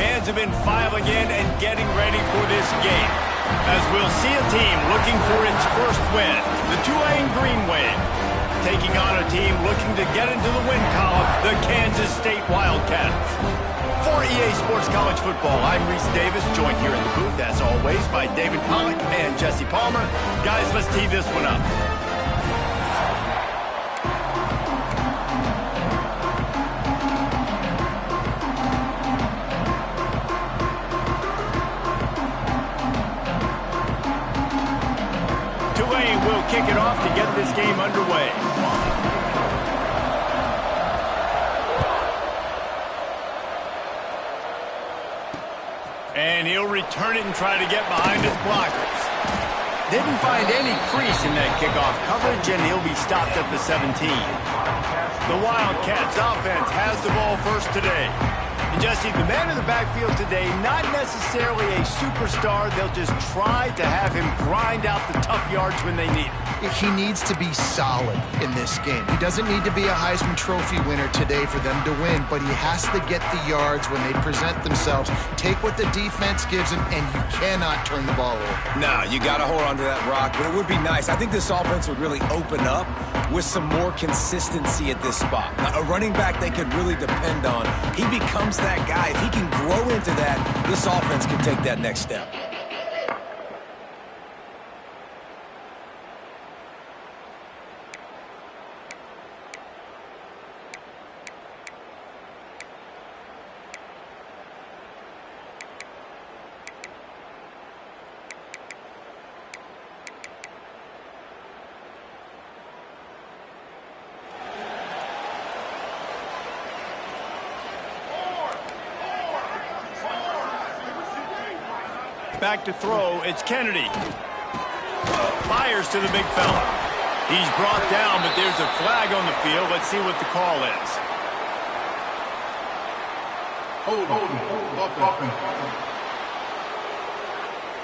fans have been filing in and getting ready for this game, as we'll see a team looking for its first win, the Tulane Green Wave, taking on a team looking to get into the win column, the Kansas State Wildcats. For EA Sports College Football, I'm Reese Davis, joined here in the booth, as always, by David Pollack and Jesse Palmer. Guys, let's tee this one up. Tulane will kick it off to get this game underway. And he'll return it and try to get behind his blockers. Didn't find any crease in that kickoff coverage, and he'll be stopped at the 17. The Wildcats offense has the ball first today. And Jesse, the man in the backfield today, not necessarily a superstar. They'll just try to have him grind out the tough yards when they need it. He needs to be solid in this game. He doesn't need to be a Heisman Trophy winner today for them to win, but he has to get the yards when they present themselves. Take what the defense gives him, and you cannot turn the ball over. No, you got to hold on to that rock, but it would be nice. I think this offense would really open up with some more consistency at this spot. A running back they could really depend on. He becomes that guy. If he can grow into that, this offense can take that next step. Back to throw, it's Kennedy. Fires to the big fella. He's brought down, but there's a flag on the field. Let's see what the call is.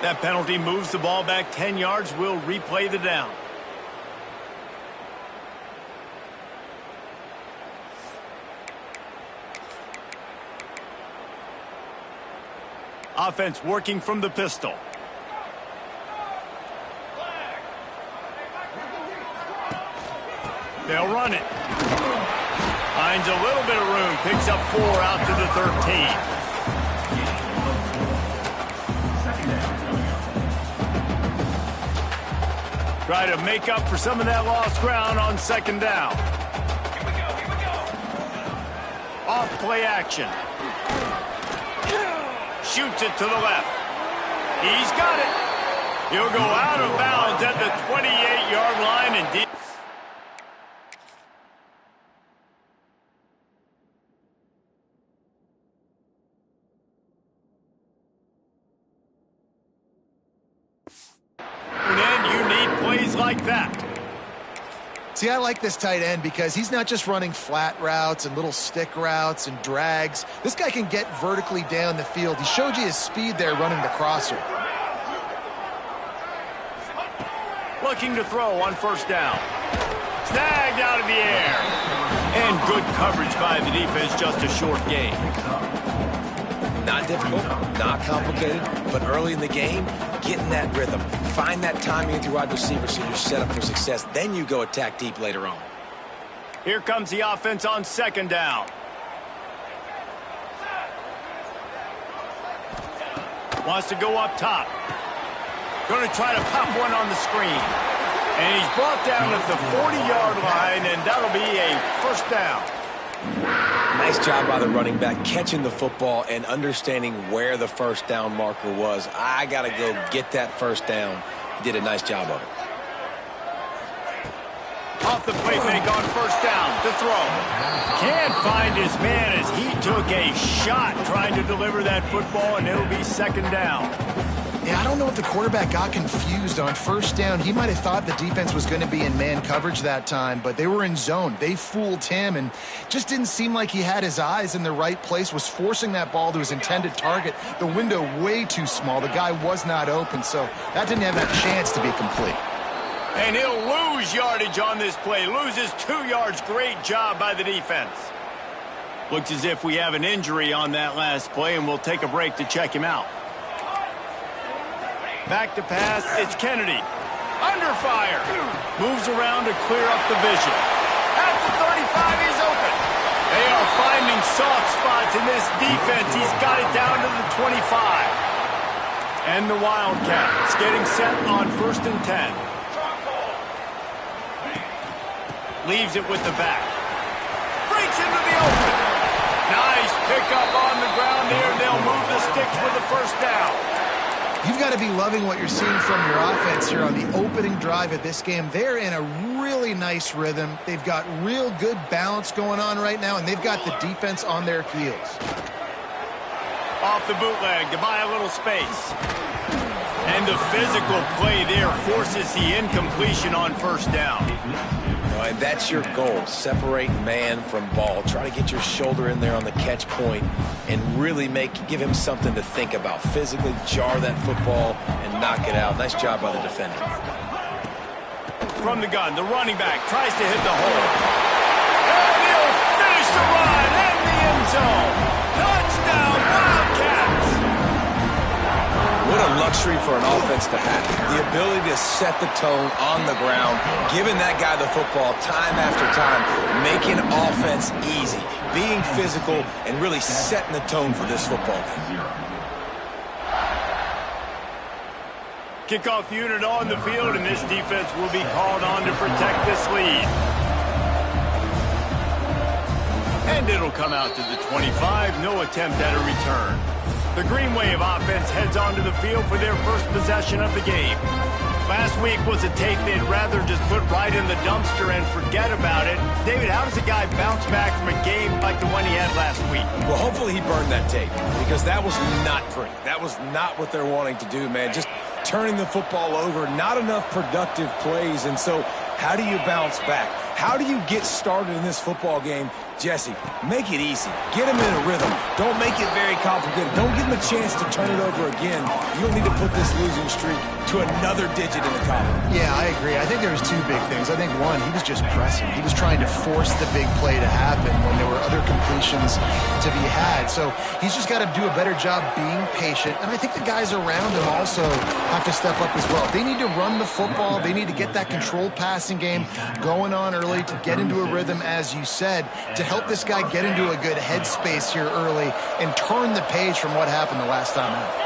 That penalty moves the ball back 10 yards. We'll replay the down. Offense working from the pistol. They'll run it. Finds a little bit of room. Picks up 4 out to the 13. Try to make up for some of that lost ground on second down. Off play action. Shoots it to the left. He's got it. He'll go out of bounds at the 28-yard line and deep. And you need plays like that. See, I like this tight end because he's not just running flat routes and little stick routes and drags. This guy can get vertically down the field. He showed you his speed there running the crosser. Looking to throw on first down. Snagged out of the air. And good coverage by the defense, just a short gain. Not difficult, not complicated, but early in the game, get in that rhythm. Find that timing with your wide receiver so you're set up for success. Then you go attack deep later on. Here comes the offense on second down. Wants to go up top. Going to try to pop one on the screen. And he's brought down at the 40-yard line, and that'll be a first down. Nice job by the running back catching the football and understanding where the first down marker was. I got to go get that first down. He did a nice job of it. Off the play fake on first down to throw. Can't find his man as he took a shot trying to deliver that football, and it'll be second down. Yeah, I don't know if the quarterback got confused on first down. He might have thought the defense was going to be in man coverage that time, but they were in zone. They fooled him and just didn't seem like he had his eyes in the right place, was forcing that ball to his intended target. The window way too small. The guy was not open, so that didn't have that chance to be complete. And he'll lose yardage on this play. Loses 2 yards. Great job by the defense. Looks as if we have an injury on that last play, and we'll take a break to check him out. Back to pass, it's Kennedy. Under fire. Moves around to clear up the vision. At the 35, he's open. They are finding soft spots in this defense. He's got it down to the 25. And the Wildcats getting set on 1st and 10. Leaves it with the back. Breaks into the open. Nice pickup on the ground here. They'll move the sticks for the first down. You've got to be loving what you're seeing from your offense here on the opening drive of this game. They're in a really nice rhythm. They've got real good balance going on right now, and they've got the defense on their heels. Off the bootleg to buy a little space. And the physical play there forces the incompletion on 1st down. And that's your goal. Separate man from ball. Try to get your shoulder in there on the catch point and really give him something to think about. Physically jar that football and knock it out. Nice job by the defender. From the gun, the running back tries to hit the hole. And he'll finish the run in the end zone. Touchdown, Wildcats! What a luxury for an offense to have. The ability to set the tone on the ground, giving that guy the football time after time, making offense easy, being physical, and really setting the tone for this football game. Kickoff unit on the field, and this defense will be called on to protect this lead. And it'll come out to the 25, no attempt at a return. The Green Wave offense heads onto the field for their first possession of the game. Last week was a tape they'd rather just put right in the dumpster and forget about it. David, how does a guy bounce back from a game like the one he had last week? Well, hopefully he burned that tape, because that was not pretty. That was not what they're wanting to do, man. Just turning the football over, not enough productive plays. And so how do you bounce back? How do you get started in this football game? Jesse, make it easy. Get him in a rhythm. Don't make it very complicated. Don't give him a chance to turn it over again. You don't need to put this losing streak to another digit in the column. Yeah, I agree. I think there was two big things. I think, one, he was just pressing. He was trying to force the big play to happen when there were other completions to be had. So he's just got to do a better job being patient. And I think the guys around him also have to step up as well. They need to run the football. They need to get that controlled passing game going on early to get into a rhythm, as you said, to help this guy get into a good headspace here early and turn the page from what happened the last time out.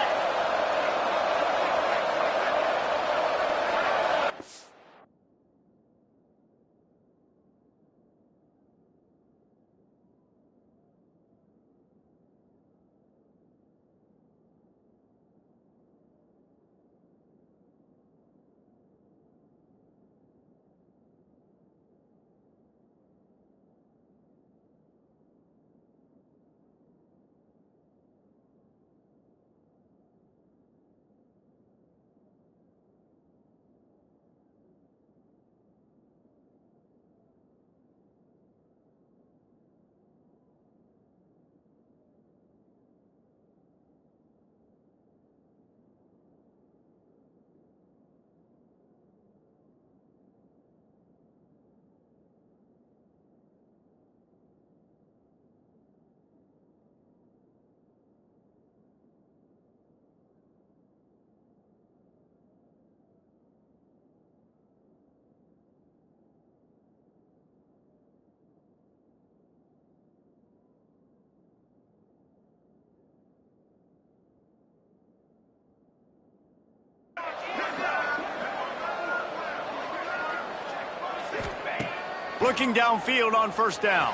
Looking downfield on 1st down.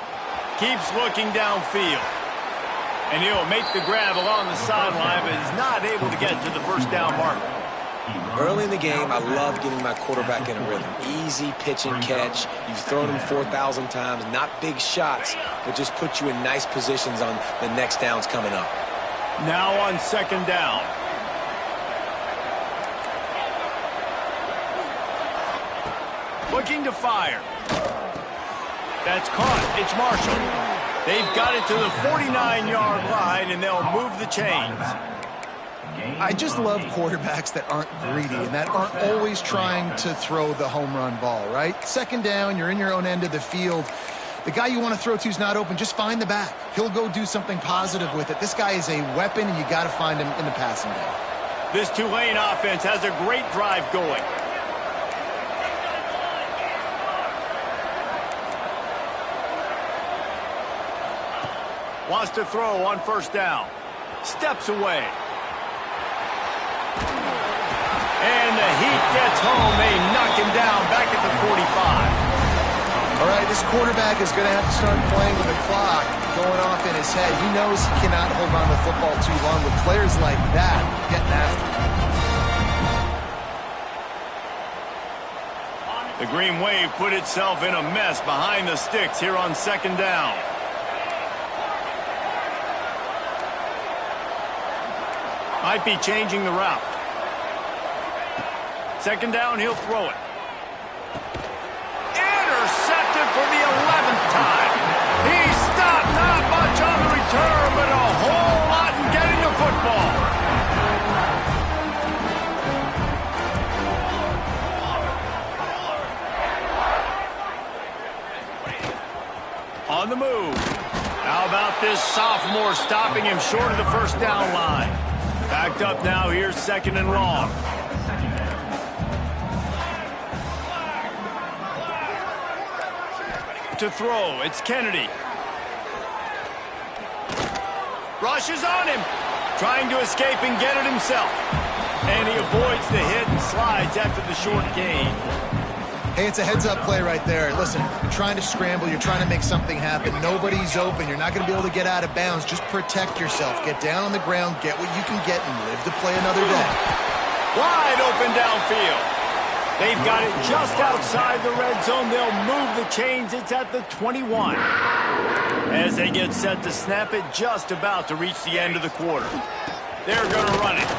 Keeps looking downfield. And he'll make the grab along the sideline, but is not able to get to the 1st down marker. Early in the game, I love getting my quarterback in a rhythm. Easy pitch and catch. You've thrown him 4,000 times. Not big shots, but just put you in nice positions on the next downs coming up. Now on 2nd down. Looking to fire. That's caught. It's Marshall. They've got it to the 49-yard line, and they'll move the chains. I just love quarterbacks that aren't greedy and that aren't always trying to throw the home run ball, right? 2nd down, you're in your own end of the field. The guy you want to throw to is not open. Just find the back. He'll go do something positive with it. This guy is a weapon, and you got to find him in the passing game. This Tulane offense has a great drive going. Wants to throw on first down. Steps away. And the heat gets home. They knock him down back at the 45. All right, this quarterback is going to have to start playing with the clock going off in his head. He knows he cannot hold on to the football too long with players like that getting after him. The Green Wave put itself in a mess behind the sticks here on second down. Might be changing the route. Second down, he'll throw it. Intercepted for the 11th time. He stopped, not much on the return, but a whole lot in getting the football. On the move. How about this sophomore stopping him short of the first down line? Backed up now, here's second and long. To throw, it's Kennedy. Rushes on him. Trying to escape and get it himself. And he avoids the hit and slides after the short gain. Hey, it's a heads-up play right there. Listen, you're trying to scramble. You're trying to make something happen. Nobody's open. You're not going to be able to get out of bounds. Just protect yourself. Get down on the ground, get what you can get, and live to play another day. Wide open downfield. They've got it just outside the red zone. They'll move the chains. It's at the 21. As they get set to snap it, just about to reach the end of the quarter. They're going to run it.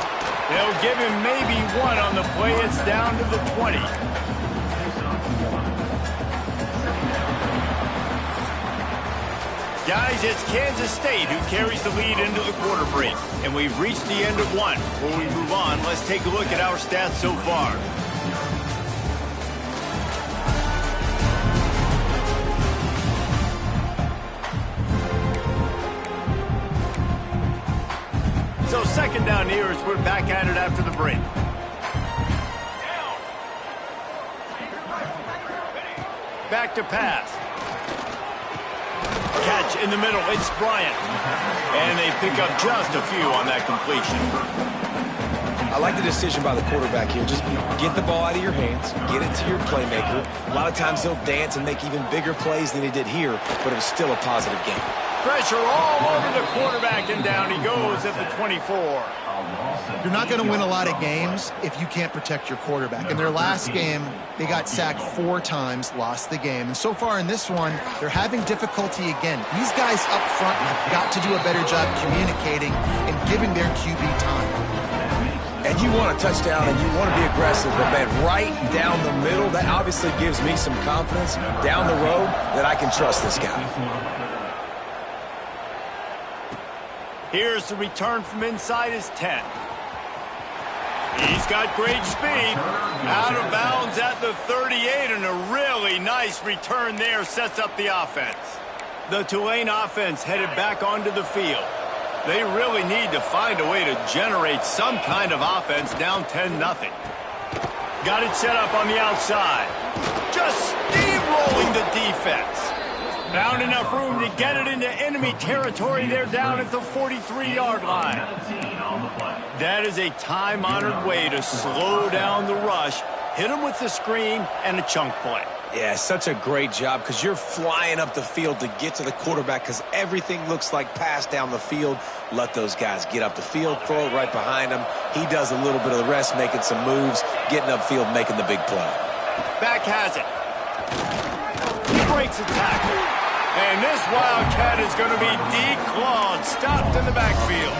They'll give him maybe one on the play. It's down to the 20. Guys, it's Kansas State who carries the lead into the quarter break. And we've reached the end of one. Before we move on, let's take a look at our stats so far. So second down here as we're back at it after the break. Back to pass. Catch in the middle, it's Bryant. And they pick up just a few on that completion. I like the decision by the quarterback here. Just get the ball out of your hands, get it to your playmaker. A lot of times he'll dance and make even bigger plays than he did here, but it was still a positive game. Pressure all over the quarterback, and down he goes at the 24. You're not going to win a lot of games if you can't protect your quarterback. In their last game, they got sacked 4 times, lost the game. And so far in this one, they're having difficulty again. These guys up front have got to do a better job communicating and giving their QB time. And you want a touchdown and you want to be aggressive, but man, right down the middle, that obviously gives me some confidence down the road that I can trust this guy. Here's the return from inside his 10. He's got great speed. Out of bounds at the 38, and a really nice return there sets up the offense. The Tulane offense headed back onto the field. They really need to find a way to generate some kind of offense down 10-0. Got it set up on the outside. Just steamrolling the defense. Found enough room to get it into enemy territory. They're down at the 43-yard line. That is a time-honored way to slow down the rush, hit them with the screen, and a chunk play. Yeah, such a great job because you're flying up the field to get to the quarterback because everything looks like pass down the field. Let those guys get up the field, throw it right behind him. He does a little bit of the rest, making some moves, getting upfield, making the big play. Back has it. He breaks a tackle. And this Wildcat is going to be declawed, stopped in the backfield.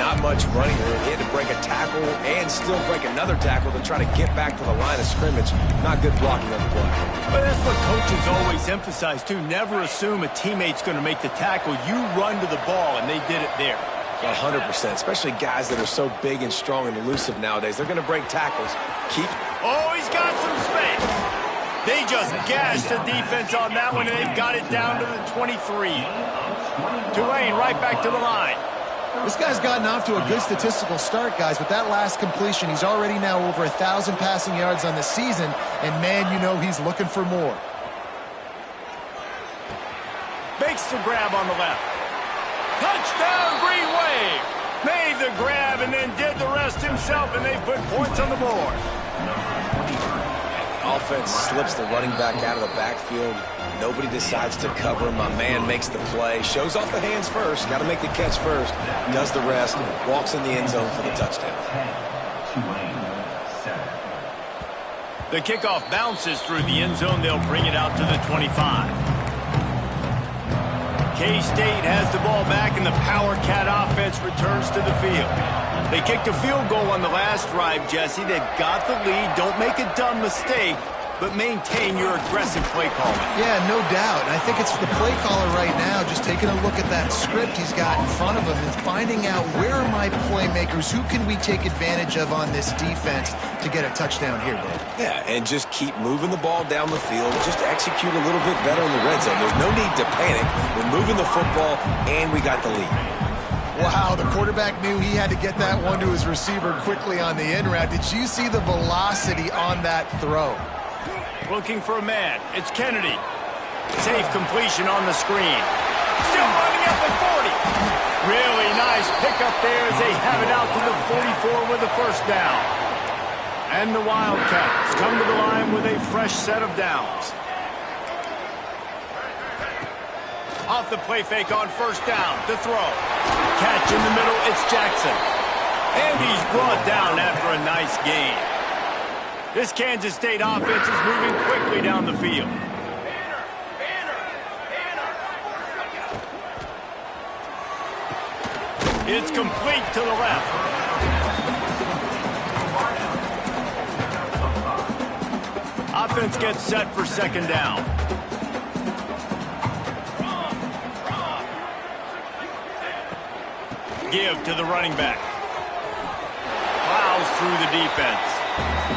Not much running room. He had to break a tackle and still break another tackle to try to get back to the line of scrimmage. Not good blocking on the play. But that's what coaches always emphasize, too. Never assume a teammate's going to make the tackle. You run to the ball, and they did it there. 100%, especially guys that are so big and strong and elusive nowadays. They're going to break tackles. Oh, he's got some space. They just gashed the defense on that one, and they've got it down to the 23. Tulane right back to the line. This guy's gotten off to a good statistical start, guys. With that last completion, he's already now over 1,000 passing yards on the season, and man, you know he's looking for more. Makes the grab on the left. Touchdown, Green Wave! Made the grab and then did the rest himself, and they put points on the board. Offense slips the running back out of the backfield. Nobody decides to cover him. My man makes the play. Shows off the hands first. Got to make the catch first. Does the rest. Walks in the end zone for the touchdown. The kickoff bounces through the end zone. They'll bring it out to the 25. K-State has the ball back, and the Power Cat offense returns to the field. They kicked a field goal on the last drive, Jesse. They've got the lead. Don't make a dumb mistake, but maintain your aggressive play calling. Yeah, no doubt. I think it's the play caller right now just taking a look at that script he's got in front of him and finding out where are my playmakers, who can we take advantage of on this defense to get a touchdown here, Dave. Yeah, and just keep moving the ball down the field. Just execute a little bit better in the red zone. There's no need to panic. We're moving the football, and we got the lead. Wow, the quarterback knew he had to get that one to his receiver quickly on the in route. Did you see the velocity on that throw? Looking for a man. It's Kennedy. Safe completion on the screen. Still running up at 40. Really nice pickup there as they have it out to the 44 with a first down. And the Wildcats come to the line with a fresh set of downs. Off the play fake on first down. To throw. Catch in the middle. It's Jackson. And he's brought down after a nice gain. This Kansas State offense is moving quickly down the field. It's complete to the left. Offense gets set for second down. Give to the running back. Plows through the defense.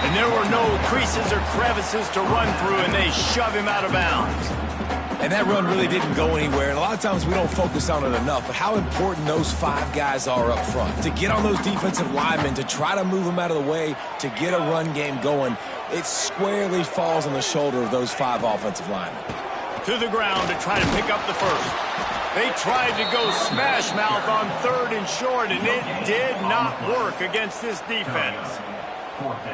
And there were no creases or crevices to run through, and they shove him out of bounds. And that run really didn't go anywhere. And a lot of times we don't focus on it enough, but how important those five guys are up front. To get on those defensive linemen, to try to move them out of the way, to get a run game going, it squarely falls on the shoulder of those five offensive linemen. To the ground to try to pick up the first. They tried to go smash mouth on third and short, and it did not work against this defense.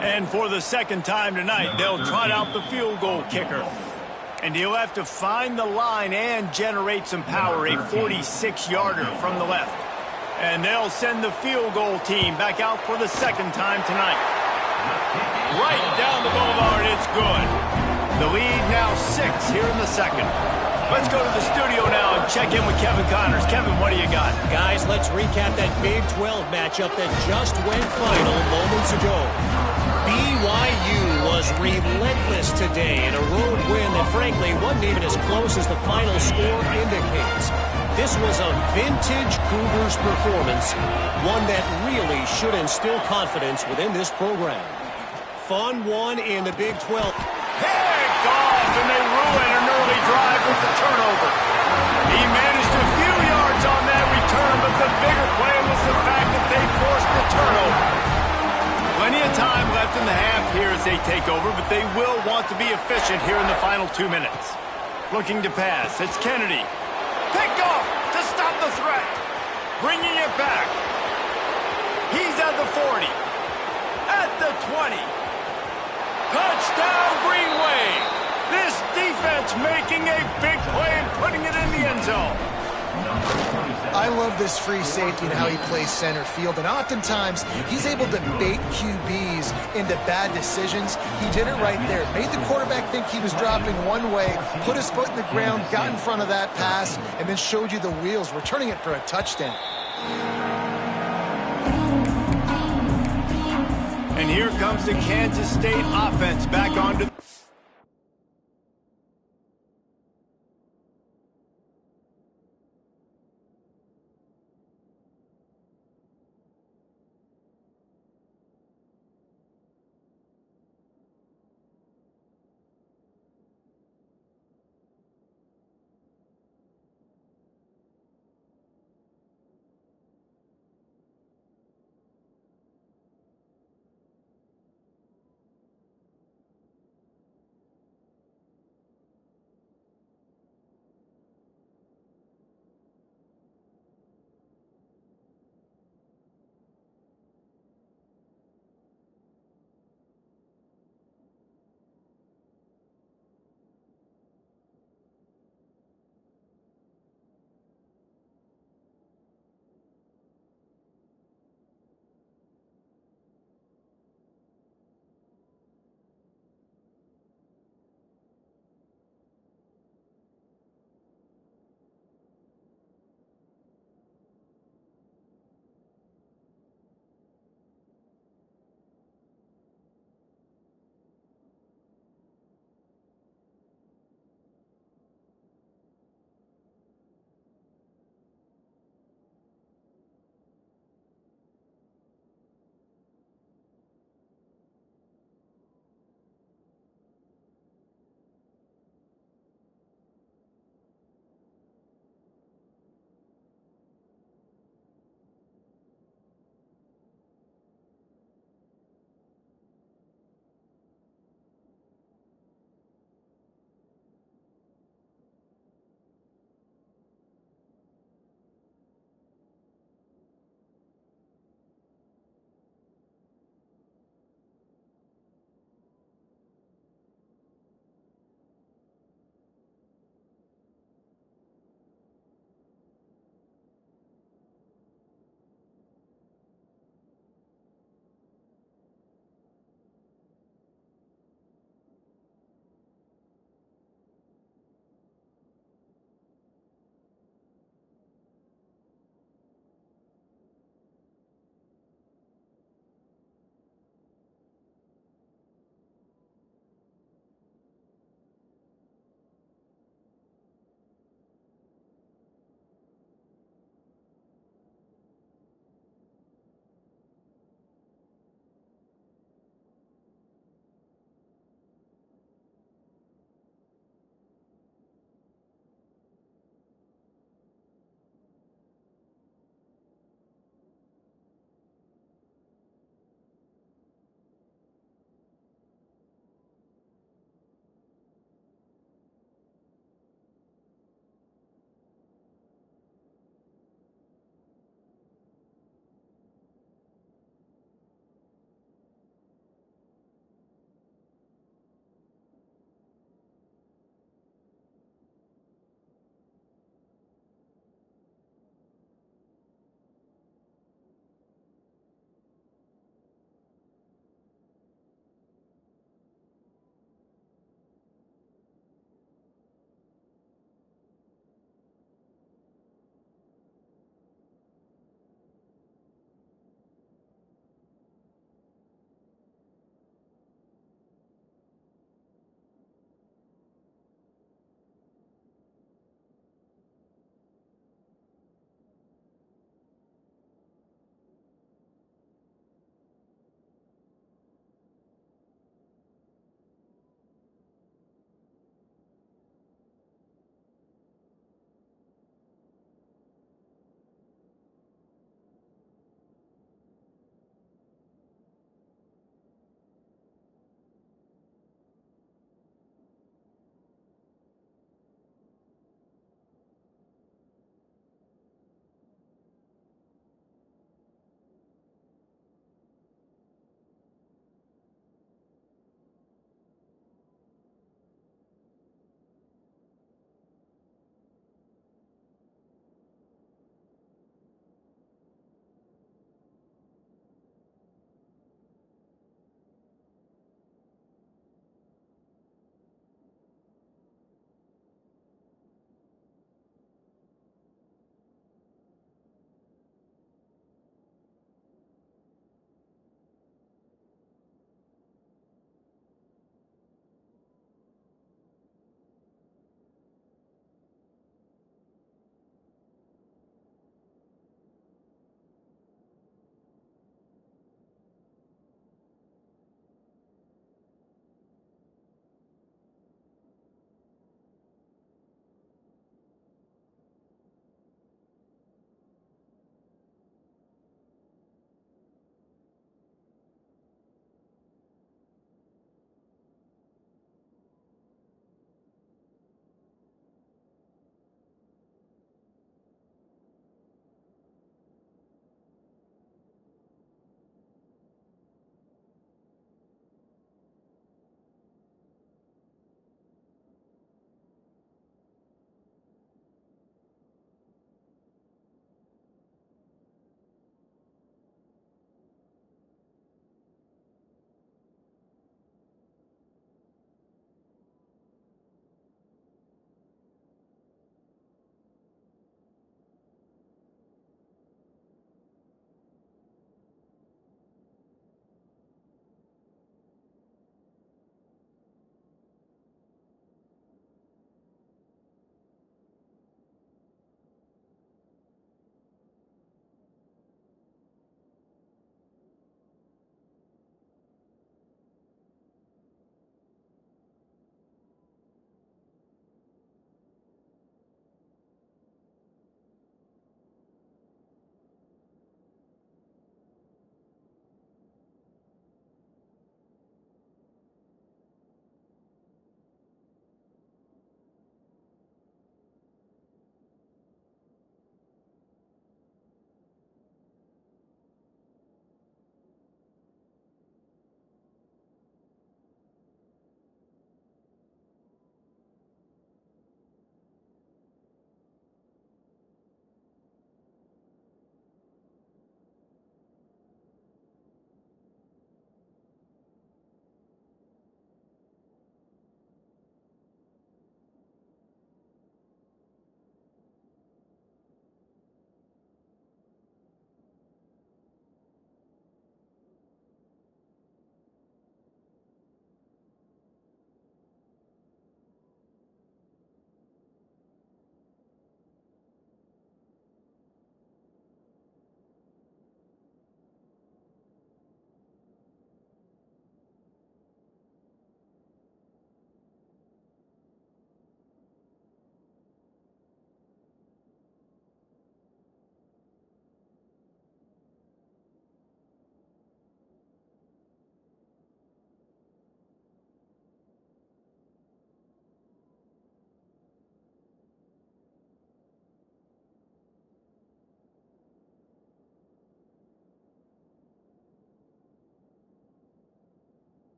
And for the second time tonight, they'll trot out the field goal kicker. And he'll have to find the line and generate some power, a 46-yarder from the left. And they'll send the field goal team back out for the second time tonight. Right down the boulevard, it's good. The lead now 6 here in the second. Let's go to the studio now and check in with Kevin Connors. Kevin, what do you got? Guys, let's recap that Big 12 matchup that just went final moments ago. BYU was relentless today in a road win that frankly wasn't even as close as the final score indicates. This was a vintage Cougars performance, one that really should instill confidence within this program. Fun one in the Big 12. Picked off, and they ruin an early drive with the turnover. He managed a few yards on that return, but the bigger play was the fact that they forced the turnover. Plenty of time left in the half here as they take over, but they will want to be efficient here in the final 2 minutes. Looking to pass, it's Kennedy. Picked off to stop the threat. Bringing it back. He's at the 40. At the 20. Touchdown, Green Wave. This defense making a big play and putting it in the end zone. I love this free safety and how he plays center field, and oftentimes he's able to bait QBs into bad decisions. He did it right there. Made the quarterback think he was dropping one way, put his foot in the ground, got in front of that pass, and then showed you the wheels, returning it for a touchdown. And here comes the Kansas State offense back onto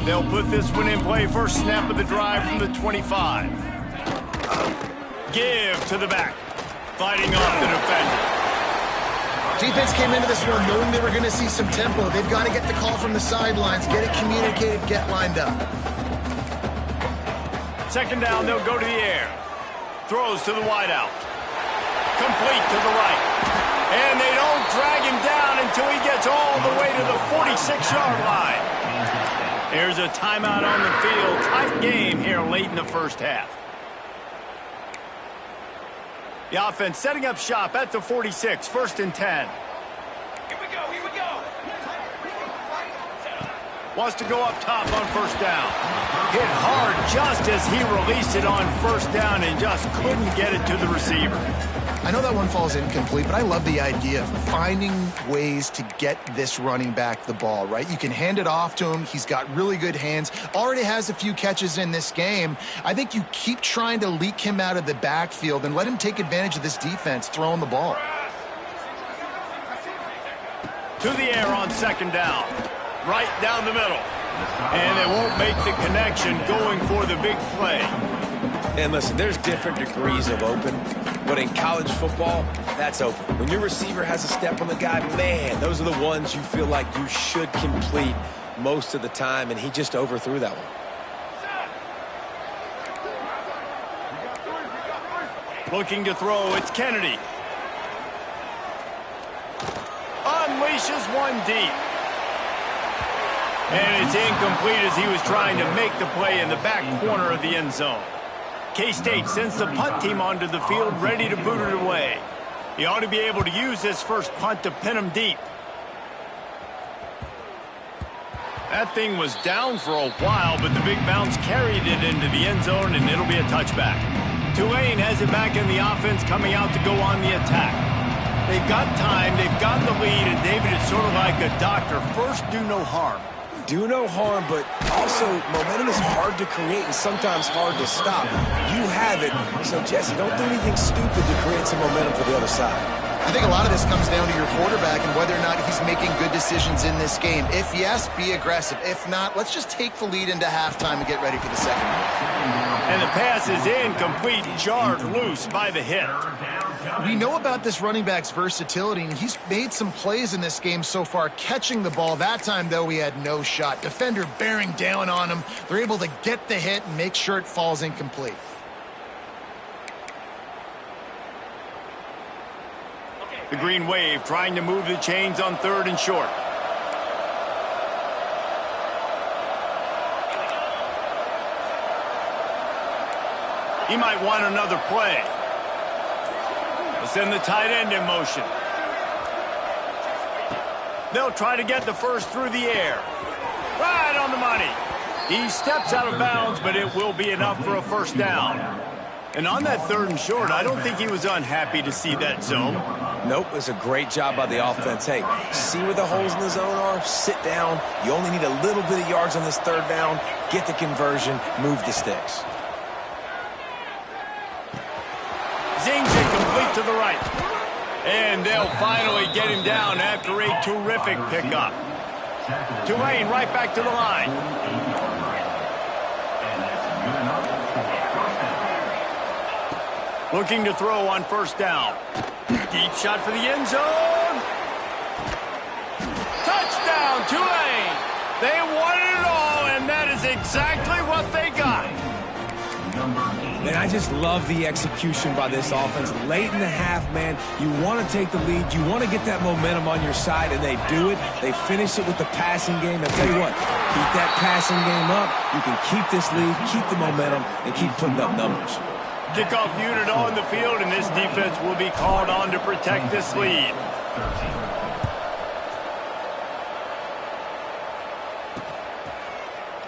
They'll put this one in play first snap of the drive from the 25. Give to the back. Fighting off the defender. Defense came into this one knowing they were going to see some tempo. They've got to get the call from the sidelines, get it communicated, get lined up. Second down, they'll go to the air. Throws to the wideout. Complete to the right. And they don't drag him down until he gets all the way to the 46-yard line. There's a timeout on the field. Tight game here late in the first half. The offense setting up shop at the 46, 1st and 10. Here we go. Wants to go up top on first down. Hit hard just as he released it on first down and just couldn't get it to the receiver. I know that one falls incomplete, but I love the idea of finding ways to get this running back the ball, right? You can hand it off to him. He's got really good hands. Already has a few catches in this game. I think you keep trying to leak him out of the backfield and let him take advantage of this defense throwing the ball. To the air on second down. Right down the middle. And they won't make the connection going for the big play. And listen, there's different degrees of open, but in college football, that's open. When your receiver has a step on the guy, man, those are the ones you feel like you should complete most of the time, and he just overthrew that one. Looking to throw, it's Kennedy. Unleashes one deep. And it's incomplete as he was trying to make the play in the back corner of the end zone. K-State sends the punt team onto the field, ready to boot it away. He ought to be able to use this first punt to pin him deep. That thing was down for a while, but the big bounce carried it into the end zone, and it'll be a touchback. Tulane has it back in the offense, coming out to go on the attack. They've got time, they've got the lead, and David is sort of like a doctor. First, do no harm. Do no harm, but also momentum is hard to create and sometimes hard to stop. You have it, so Jesse, don't do anything stupid to create some momentum for the other side. I think a lot of this comes down to your quarterback and whether or not he's making good decisions in this game. If yes, be aggressive. If not, let's just take the lead into halftime and get ready for the second half. And the pass is incomplete, jarred loose by the hit. We know about this running back's versatility, and he's made some plays in this game so far, catching the ball. That time, though, he had no shot. Defender bearing down on him. They're able to get the hit and make sure it falls incomplete. The Green Wave trying to move the chains on 3rd and short. He might want another play. They'll send the tight end in motion. They'll try to get the first through the air. Right on the money. He steps out of bounds, but it will be enough for a first down. And on that 3rd and short, I don't think he was unhappy to see that zone. Nope, it's a great job by the offense. Hey, see where the holes in the zone are? Sit down. You only need a little bit of yards on this 3rd down. Get the conversion. Move the sticks. Zings it complete to the right. And they'll finally get him down after a terrific pickup. Tulane right back to the line. Looking to throw on first down. Deep shot for the end zone. Touchdown, Tulane. They won it all, and that is exactly what they got. Man, I just love the execution by this offense. Late in the half, man, you want to take the lead. You want to get that momentum on your side, and they do it. They finish it with the passing game. I'll tell you what, keep that passing game up. You can keep this lead, keep the momentum, and keep putting up numbers. Kickoff unit on the field, and this defense will be called on to protect this lead.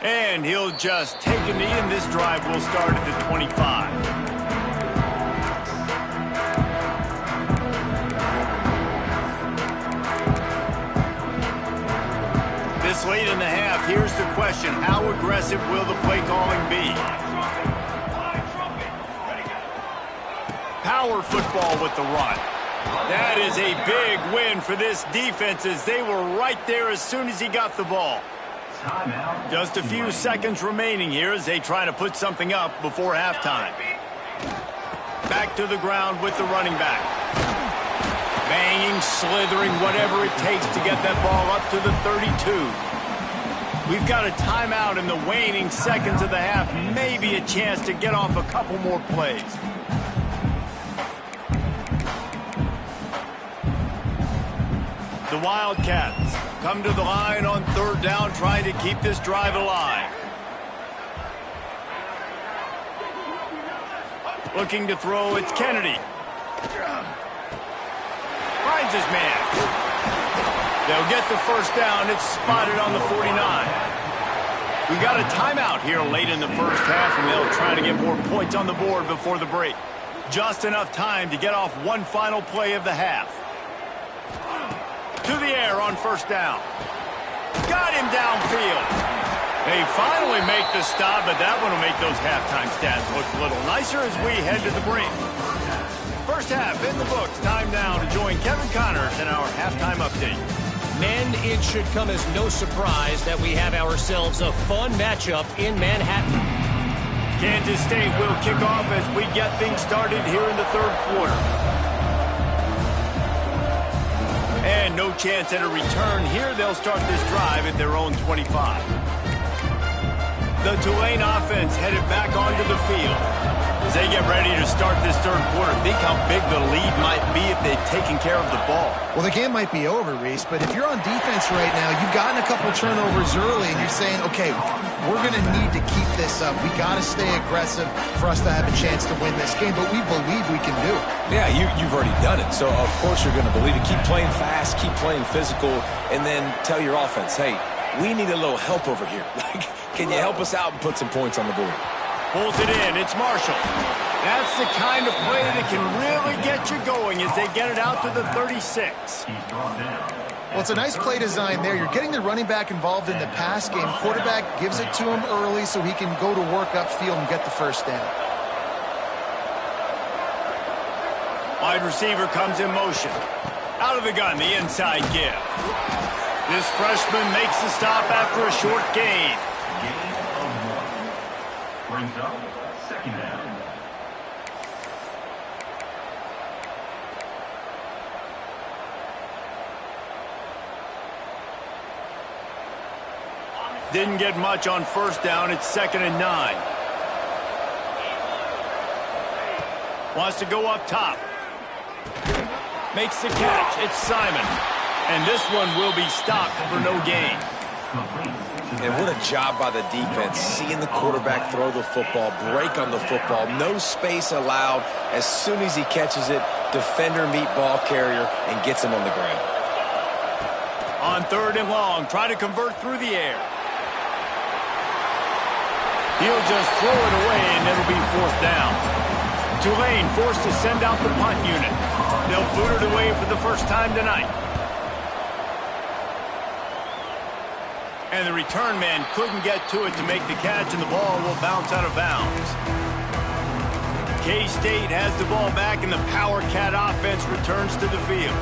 And he'll just take a knee, and this drive will start at the 25. This late in the half, here's the question. How aggressive will the play calling be? Power football with the run. That is a big win for this defense as they were right there as soon as he got the ball. Just a few seconds remaining here as they try to put something up before halftime. Back to the ground with the running back. Banging, slithering, whatever it takes to get that ball up to the 32. We've got a timeout in the waning seconds of the half. Maybe a chance to get off a couple more plays. The Wildcats come to the line on third down, trying to keep this drive alive. Looking to throw, it's Kennedy. Finds his man. They'll get the first down. It's spotted on the 49. We've got a timeout here late in the first half, and they'll try to get more points on the board before the break. Just enough time to get off one final play of the half. To the air on first down. Got him downfield. They finally make the stop, but that one will make those halftime stats look a little nicer as we head to the break. First half in the books. Time now to join Kevin Connors in our halftime update. Men, it should come as no surprise that we have ourselves a fun matchup in Manhattan. Kansas State will kick off as we get things started here in the third quarter. And no chance at a return here. They'll start this drive at their own 25. The Tulane offense headed back onto the field. As they get ready to start this third quarter, think how big the lead might be if they'd taken care of the ball. Well, the game might be over, Reese, but if you're on defense right now, you've gotten a couple turnovers early, and you're saying, okay, we're going to need to keep this up. We got to stay aggressive for us to have a chance to win this game, but we believe we can do it. Yeah, you've already done it, so of course you're going to believe it. Keep playing fast, keep playing physical, and then tell your offense, hey, we need a little help over here. Can you help us out and put some points on the board? Pulls it in. It's Marshall. That's the kind of play that can really get you going as they get it out to the 36. Well, it's a nice play design there. You're getting the running back involved in the pass game. Quarterback gives it to him early so he can go to work upfield and get the first down. Wide receiver comes in motion. Out of the gun, the inside give. This freshman makes the stop after a short gain. Brings up second down. Didn't get much on first down. It's 2nd and 9. Wants to go up top. Makes the catch. It's Simon. And this one will be stopped for no gain. And what a job by the defense, seeing the quarterback throw the football, break on the football, no space allowed. As soon as he catches it, defender meet ball carrier and gets him on the ground. On 3rd and long, try to convert through the air. He'll just throw it away, and it'll be 4th down. Tulane forced to send out the punt unit. They'll boot it away for the first time tonight. And the return man couldn't get to it to make the catch, and the ball will bounce out of bounds. K-State has the ball back, and the Power Cat offense returns to the field.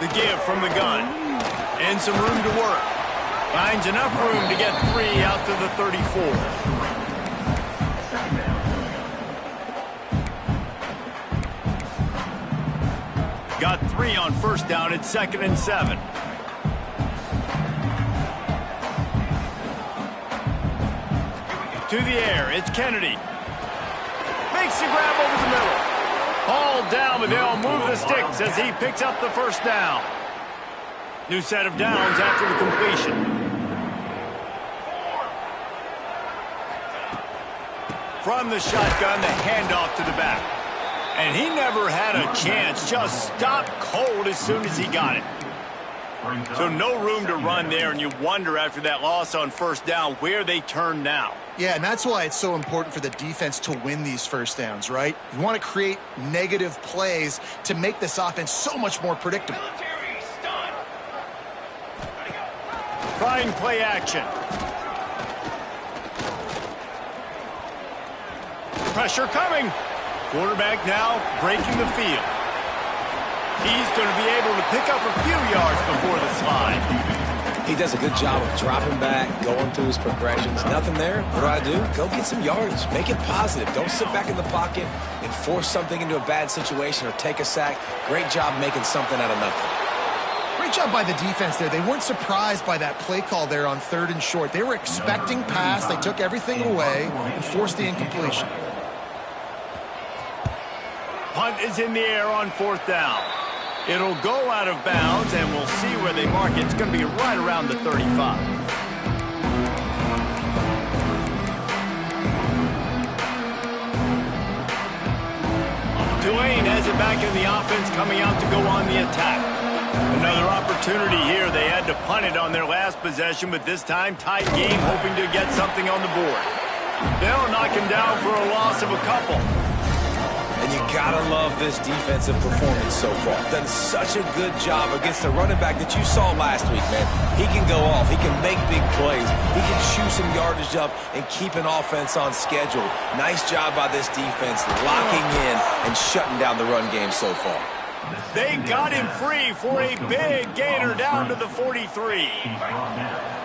The give from the gun. And some room to work. Finds enough room to get 3 out to the 34. Got 3 on first down. It's 2nd and 7. To the air. It's Kennedy. Makes the grab over the middle. Hauled down, but they'll move the sticks as he picks up the first down. New set of downs after the completion. From the shotgun, the handoff to the back. And he never had a chance, just stopped cold as soon as he got it. So no room to run there, and you wonder after that loss on first down where they turn now. Yeah, and that's why it's so important for the defense to win these first downs, right? You want to create negative plays to make this offense so much more predictable. Trying play action. Pressure coming. Quarterback now breaking the field. He's going to be able to pick up a few yards before the slide. He does a good job of dropping back, going through his progressions. Nothing there. What do? Go get some yardage. Make it positive. Don't sit back in the pocket and force something into a bad situation or take a sack. Great job making something out of nothing. Great job by the defense there. They weren't surprised by that play call there on 3rd and short. They were expecting pass. They took everything away and forced the incompletion. Punt is in the air on 4th down. It'll go out of bounds, and we'll see where they mark it. It's going to be right around the 35. Tulane has it back in the offense, coming out to go on the attack. Another opportunity here. They had to punt it on their last possession, but this time tight game, hoping to get something on the board. They'll knock him down for a loss of a couple. And you gotta love this defensive performance so far. Done such a good job against the running back that you saw last week, man. He can go off. He can make big plays. He can shoot some yardage up and keep an offense on schedule. Nice job by this defense locking in and shutting down the run game so far. They got him free for a big gainer down to the 43.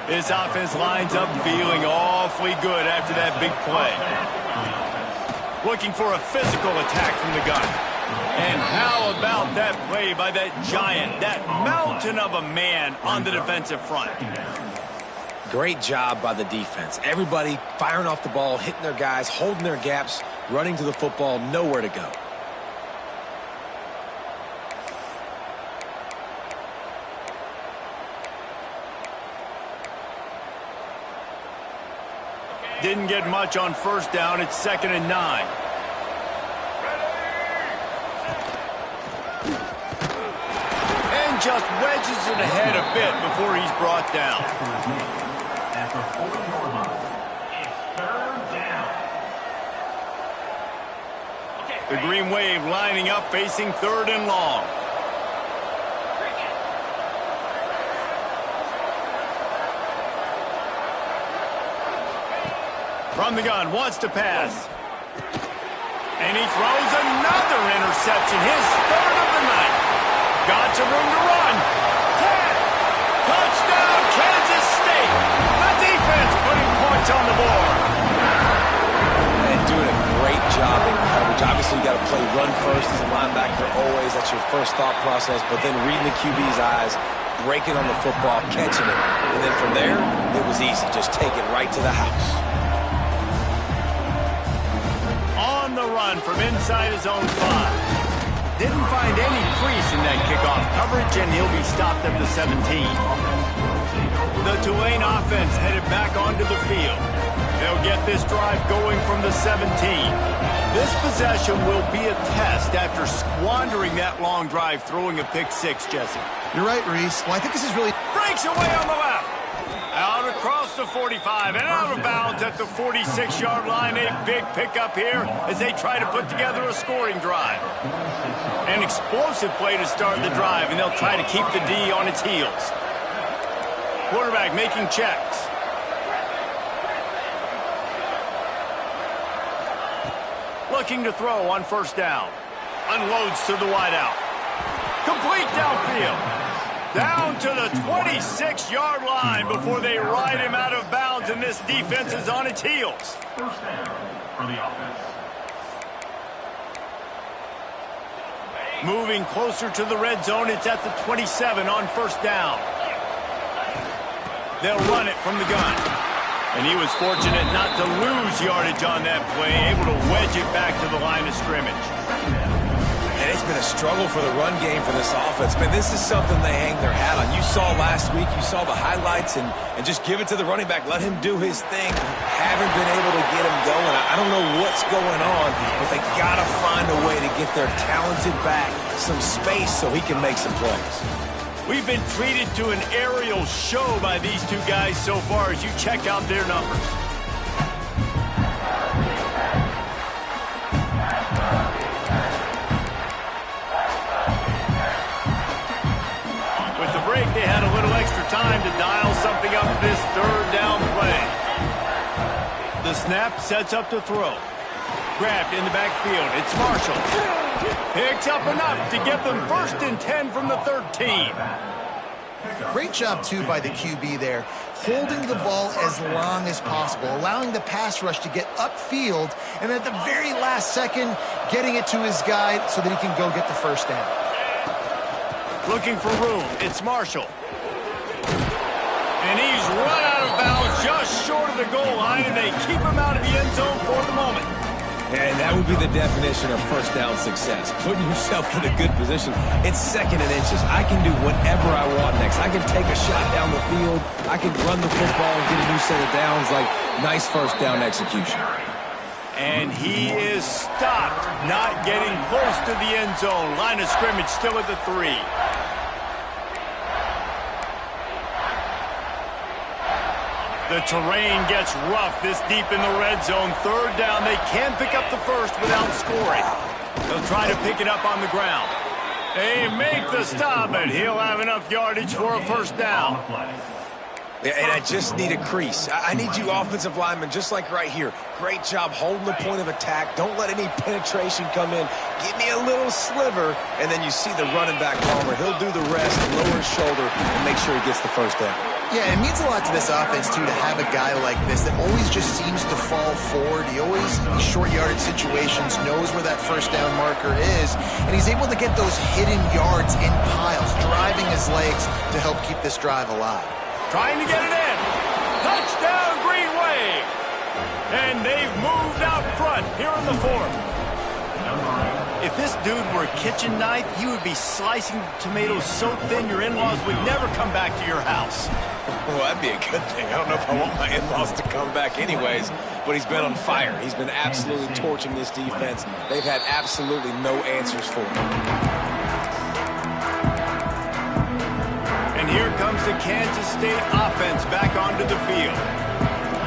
This offense lines up feeling awfully good after that big play. Looking for a physical attack from the gun. And how about that play by that giant, that mountain of a man on the defensive front? Great job by the defense. Everybody firing off the ball, hitting their guys, holding their gaps, running to the football, nowhere to go. Didn't get much on 1st down. It's 2nd and 9. And just wedges it ahead a bit before he's brought down. At the 40-yard line, it's 3rd down. The Green Wave lining up, facing 3rd and long. From the gun, wants to pass. And he throws another interception, his 3rd of the night. Got some room to run. 10. Touchdown, Kansas State. The defense putting points on the board. And doing a great job in coverage. Obviously, you got to play run first as a linebacker always. That's your first thought process. But then reading the QB's eyes, breaking on the football, catching it. And then from there, it was easy. Just take it right to the house. On the run from inside his own 5. Didn't find any crease in that kickoff coverage, and he'll be stopped at the 17. The Tulane offense headed back onto the field. They'll get this drive going from the 17. This possession will be a test after squandering that long drive, throwing a pick 6, Jesse. You're right, Reese. Well, I think this is really... Breaks away on the left. Out across the 45 and out of bounds at the 46-yard line. A big pickup here as they try to put together a scoring drive. An explosive play to start the drive, and they'll try to keep the D on its heels. Quarterback making checks. Looking to throw on 1st down. Unloads to the wideout. Complete downfield. Down to the 26-yard line before they ride him out of bounds, and this defense is on its heels. 1st down for the offense. Moving closer to the red zone, it's at the 27 on 1st down. They'll run it from the gun. And he was fortunate not to lose yardage on that play, able to wedge it back to the line of scrimmage. And it's been a struggle for the run game for this offense. Man, this is something they hang their hat on. You saw last week, you saw the highlights, and just give it to the running back. Let him do his thing. Haven't been able to get him going. I don't know what's going on, but they got to find a way to get their talented back some space so he can make some plays. We've been treated to an aerial show by these two guys so far as you check out their numbers. With the break, they had a little extra time to dial something up for this 3rd down play. The snap sets up to throw. Grabbed in the backfield. It's Marshall. Picks up enough to get them 1st and 10 from the 13. Great job, too, by the QB there, holding the ball as long as possible, allowing the pass rush to get upfield, and at the very last second, getting it to his guy so that he can go get the 1st down. Looking for room. It's Marshall. And he's run out of bounds just short of the goal line, and they keep him out of the end zone for the moment. And that would be the definition of 1st down success, putting yourself in a good position. It's 2nd and inches. I can do whatever I want next. I can take a shot down the field. I can run the football and get a new set of downs. Like, nice 1st down execution. And he is stopped, not getting close to the end zone. Line of scrimmage still at the 3. The terrain gets rough this deep in the red zone. 3rd down. They can pick up the 1st without scoring. They'll try to pick it up on the ground. They make the stop, and he'll have enough yardage for a 1st down. Yeah, and I just need a crease. I need you offensive linemen, just like right here. Great job holding the point of attack. Don't let any penetration come in. Give me a little sliver, and then you see the running back Palmer. He'll do the rest, lower his shoulder, and make sure he gets the 1st down. Yeah, it means a lot to this offense, too, to have a guy like this that always just seems to fall forward. He always, in these short yardage situations, knows where that 1st down marker is, and he's able to get those hidden yards in piles, driving his legs to help keep this drive alive. Trying to get it in. Touchdown, Green Wave. And they've moved out front here in the 4th. If this dude were a kitchen knife, you would be slicing tomatoes so thin your in-laws would never come back to your house. Well, that'd be a good thing. I don't know if I want my in-laws to come back anyways, but he's been on fire. He's been absolutely torching this defense. They've had absolutely no answers for him. And here comes the Kansas State offense back onto the field.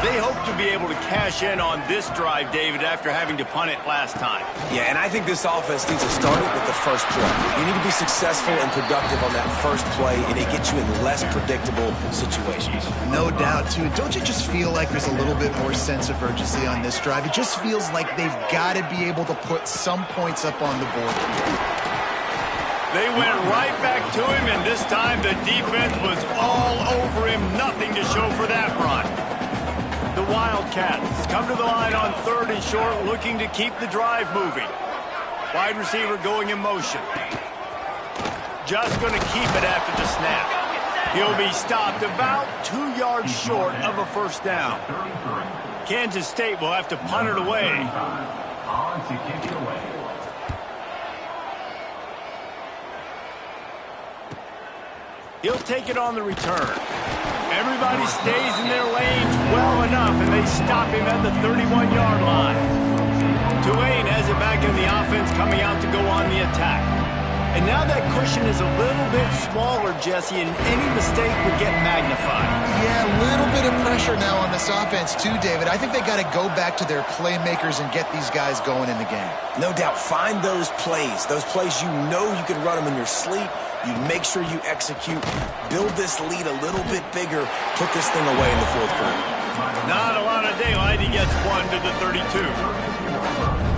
They hope to be able to cash in on this drive, David, after having to punt it last time. Yeah, and I think this offense needs to start it with the 1st play. You need to be successful and productive on that 1st play, and it gets you in less predictable situations. No doubt, too. Don't you just feel like there's a little bit more sense of urgency on this drive? It just feels like they've got to be able to put some points up on the board. They went right back to him, and this time the defense was all over him. Nothing to show for that run. The Wildcats come to the line on 3rd and short, looking to keep the drive moving. Wide receiver going in motion. Just going to keep it after the snap. He'll be stopped about 2 yards short of a 1st down. Kansas State will have to punt it away. On to kick it away. He'll take it on the return. Everybody stays in their lanes well enough, and they stop him at the 31-yard line. Tulane has it back in the offense, coming out to go on the attack. And now that cushion is a little bit smaller, Jesse, and any mistake would get magnified. Yeah, a little bit of pressure now on this offense too, David. I think they got to go back to their playmakers and get these guys going in the game. No doubt, find those plays you know you can run them in your sleep. You make sure you execute, build this lead a little bit bigger, put this thing away in the 4th quarter. Not a lot of daylight. He gets 1 to the 32.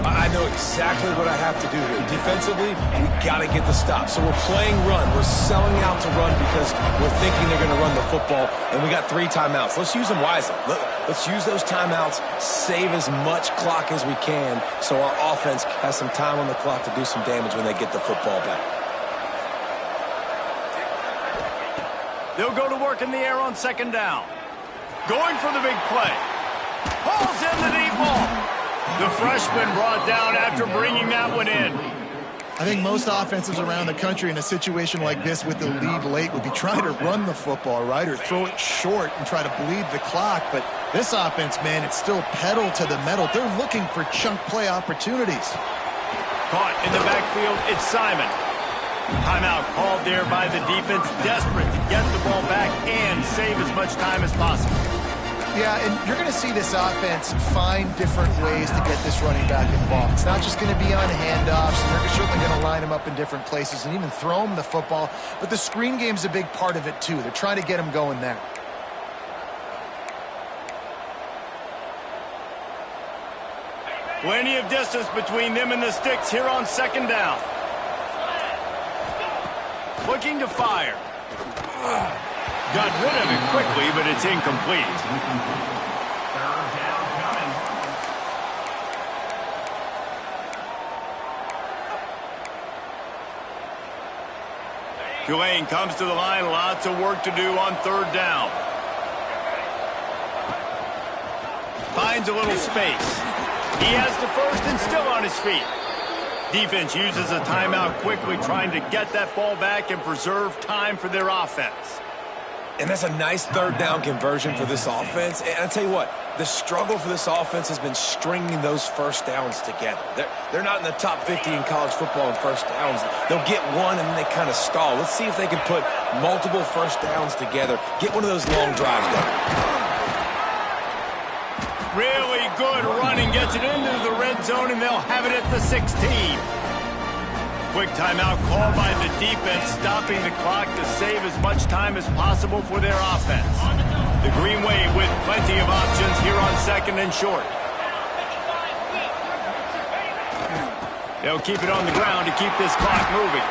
I know exactly what I have to do here. Defensively, we got to get the stop. So we're playing run. We're selling out to run because we're thinking they're going to run the football, and we got 3 timeouts. Let's use them wisely. Let's use those timeouts, save as much clock as we can so our offense has some time on the clock to do some damage when they get the football back. They'll go to work in the air on 2nd down. Going for the big play. Hauls in the deep ball. The freshman brought down after bringing that one in. I think most offenses around the country in a situation like this with the lead late would be trying to run the football, right, or throw it short and try to bleed the clock. But this offense, man, it's still pedal to the metal. They're looking for chunk play opportunities. Caught in the backfield, it's Simon. Timeout called there by the defense, desperate to get the ball back and save as much time as possible. Yeah, and you're going to see this offense find different ways to get this running back involved. It's not just going to be on handoffs, and they're certainly going to line him up in different places and even throw him the football. But the screen game's a big part of it, too. They're trying to get him going there. Plenty of distance between them and the sticks here on 2nd down. looking to fire. Got rid of it quickly, but it's incomplete. Third down coming. Tulane comes to the line. Lots of work to do on third down. Finds a little space. He has the first and still on his feet. Defense uses a timeout quickly, trying to get that ball back and preserve time for their offense. And that's a nice third down conversion for this offense. And I'll tell you what, the struggle for this offense has been stringing those first downs together. They're not in the top 50 in college football in first downs. They'll get one and then they kind of stall. Let's see if they can put multiple first downs together. Get one of those long drives going. Really good running, gets it into the red zone, and they'll have it at the 16. Quick timeout called by the defense, stopping the clock to save as much time as possible for their offense. The Green Wave with plenty of options here on second and short. They'll keep it on the ground to keep this clock moving.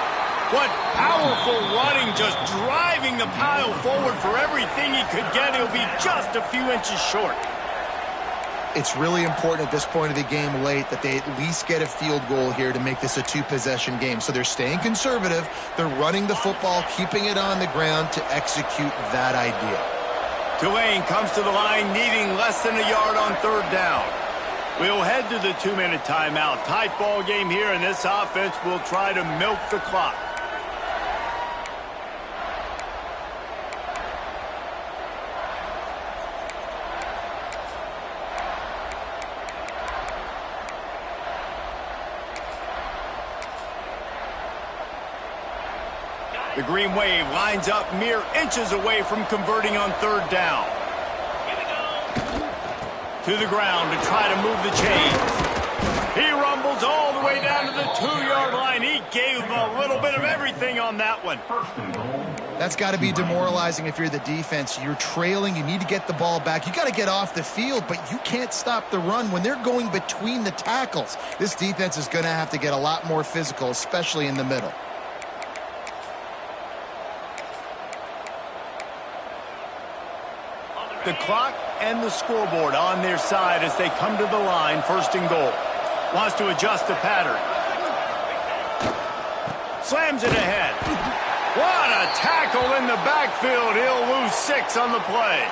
What powerful running, just driving the pile forward for everything he could get. He'll be just a few inches short. It's really important at this point of the game late that they at least get a field goal here to make this a two-possession game. So they're staying conservative. They're running the football, keeping it on the ground to execute that idea. Tulane comes to the line needing less than a yard on third down. We'll head to the 2-minute timeout. Tight ball game here, and this offense will try to milk the clock. The Green Wave lines up mere inches away from converting on third down. To the ground to try to move the chains. He rumbles all the way down to the 2-yard line. He gave a little bit of everything on that one. That's got to be demoralizing if you're the defense. You're trailing. You need to get the ball back. You got to get off the field, but you can't stop the run when they're going between the tackles. This defense is going to have to get a lot more physical, especially in the middle. The clock and the scoreboard on their side as they come to the line, first and goal. Wants to adjust the pattern. Slams it ahead. What a tackle in the backfield. He'll lose 6 on the play.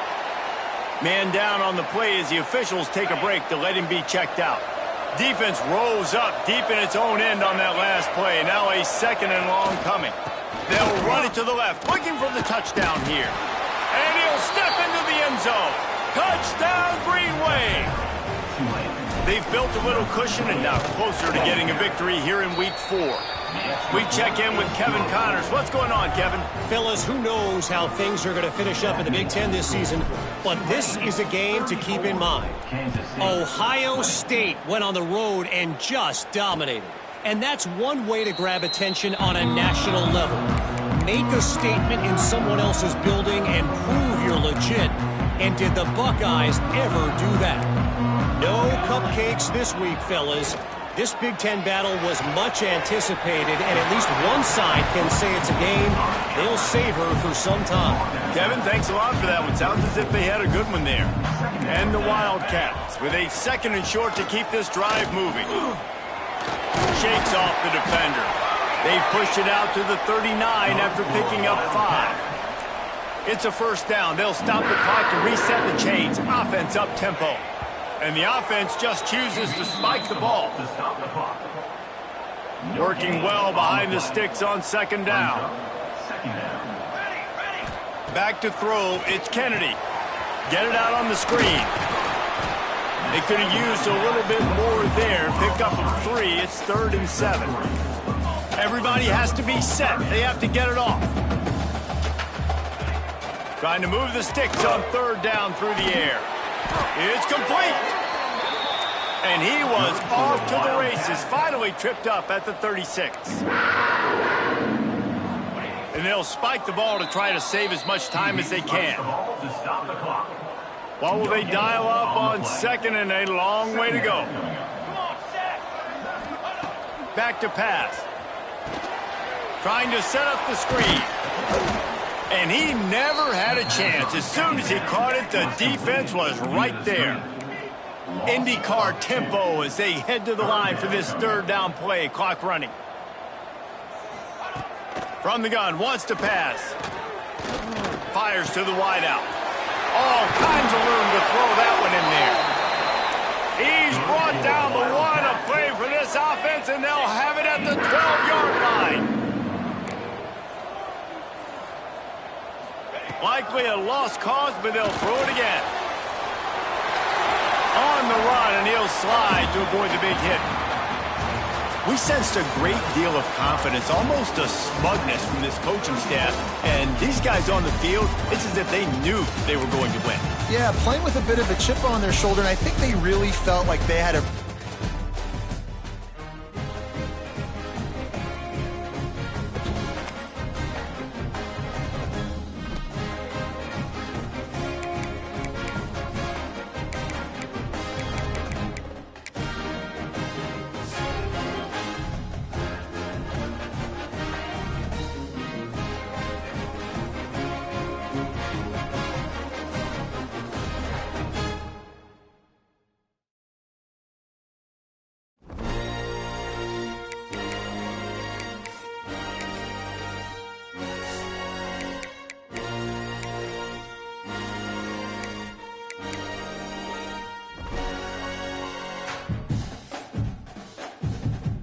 Man down on the play as the officials take a break to let him be checked out. Defense rose up deep in its own end on that last play. Now a second and long coming. They'll run it to the left, looking for the touchdown here. And he'll step into the end zone. Touchdown, Green Wave. They've built a little cushion and now closer to getting a victory here in Week 4. We check in with Kevin Connors. What's going on, Kevin? Fellas, who knows how things are going to finish up in the Big Ten this season, but this is a game to keep in mind. Ohio State went on the road and just dominated. And that's one way to grab attention on a national level. Make a statement in someone else's building and prove you're legit. And did the Buckeyes ever do that? No cupcakes this week, fellas. This Big Ten battle was much anticipated, and at least one side can say it's a game they'll savor for some time. Kevin, thanks a lot for that one. Sounds as if they had a good one there. And the Wildcats with a second and short to keep this drive moving. Shakes off the defender. They've pushed it out to the 39 after picking up 5. It's a first down. They'll stop the clock to reset the chains. Offense up tempo. And the offense just chooses to spike the ball. Working well behind the sticks on second down. Back to throw. It's Kennedy. Get it out on the screen. They could have used a little bit more there. Pick up of 3. It's 3rd and 7. Everybody has to be set. They have to get it off. Trying to move the sticks on third down through the air. It's complete. And he was off to the races. Finally tripped up at the 36. And they'll spike the ball to try to save as much time as they can. What will they dial up on second and a long way to go? Back to pass. Trying to set up the screen. And he never had a chance. As soon as he caught it, the defense was right there. IndyCar tempo as they head to the line for this third down play. Clock running. From the gun, wants to pass. Fires to the wideout. All kinds of room to throw that one in there. He's brought down the one. A play for this offense, and they'll have it at the 12-yard line. Likely a lost cause, but they'll throw it again. On the run, and he'll slide to avoid the big hit. We sensed a great deal of confidence, almost a smugness from this coaching staff. And these guys on the field, it's as if they knew they were going to win. Yeah, playing with a bit of a chip on their shoulder, and I think they really felt like they had a